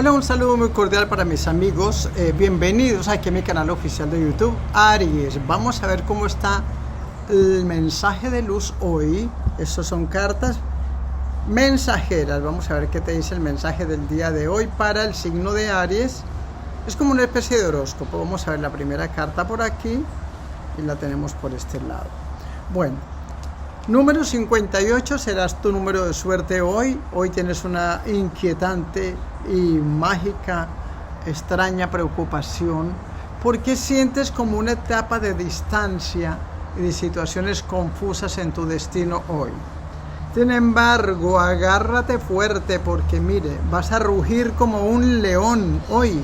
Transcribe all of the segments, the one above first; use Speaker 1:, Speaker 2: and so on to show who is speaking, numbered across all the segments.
Speaker 1: Hola, un saludo muy cordial para mis amigos, bienvenidos aquí a mi canal oficial de YouTube, Aries. Vamos a ver cómo está el mensaje de luz hoy. Estos son cartas mensajeras. Vamos a ver qué te dice el mensaje del día de hoy para el signo de Aries. Es como una especie de horóscopo. Vamos a ver la primera carta por aquí y la tenemos por este lado. Bueno, número 58 serás tu número de suerte hoy. Hoy tienes una inquietante y mágica, extraña preocupación porque sientes como una etapa de distancia y de situaciones confusas en tu destino hoy. Sin embargo, agárrate fuerte porque mire, vas a rugir como un león hoy.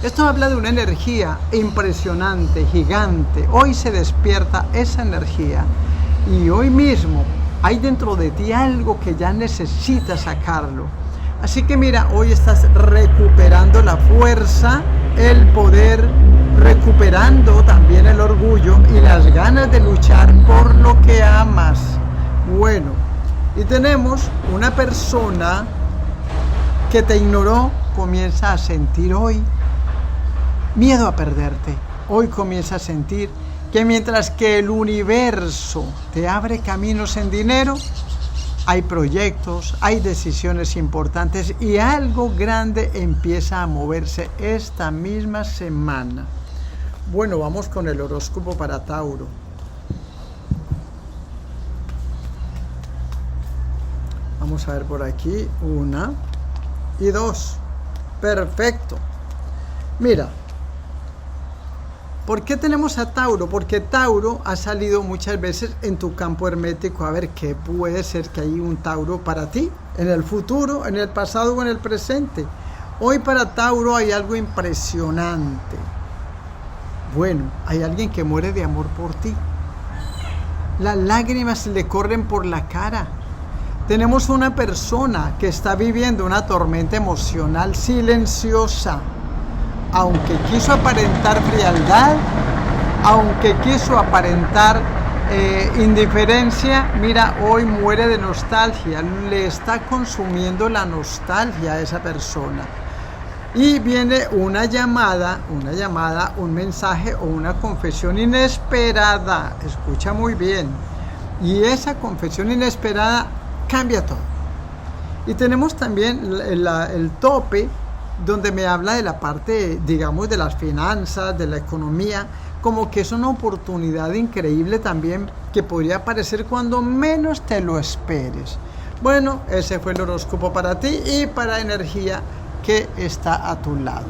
Speaker 1: Esto habla de una energía impresionante, gigante. Hoy se despierta esa energía y hoy mismo hay dentro de ti algo que ya necesitas sacarlo. Así que mira, hoy estás recuperando la fuerza, el poder, recuperando también el orgullo y las ganas de luchar por lo que amas. Bueno, y tenemos una persona que te ignoró, comienza a sentir hoy miedo a perderte. Hoy comienza a sentir que mientras que el universo te abre caminos en dinero, hay proyectos, hay decisiones importantes y algo grande empieza a moverse esta misma semana. Bueno, vamos con el horóscopo para Tauro. Vamos a ver por aquí, 1 y 2. Perfecto. Mira, ¿por qué tenemos a Tauro? Porque Tauro ha salido muchas veces en tu campo hermético. A ver, ¿qué puede ser que hay un Tauro para ti? En el futuro, en el pasado o en el presente. Hoy para Tauro hay algo impresionante. Bueno, hay alguien que muere de amor por ti. Las lágrimas le corren por la cara. Tenemos una persona que está viviendo una tormenta emocional silenciosa. Aunque quiso aparentar frialdad, aunque quiso aparentar indiferencia, mira, hoy muere de nostalgia, le está consumiendo la nostalgia a esa persona. Y viene una llamada, un mensaje o una confesión inesperada, escucha muy bien, y esa confesión inesperada cambia todo. Y tenemos también el tope, donde me habla de la parte, digamos, de las finanzas, de la economía, como que es una oportunidad increíble también que podría aparecer cuando menos te lo esperes. Bueno, ese fue el horóscopo para ti y para energía que está a tu lado.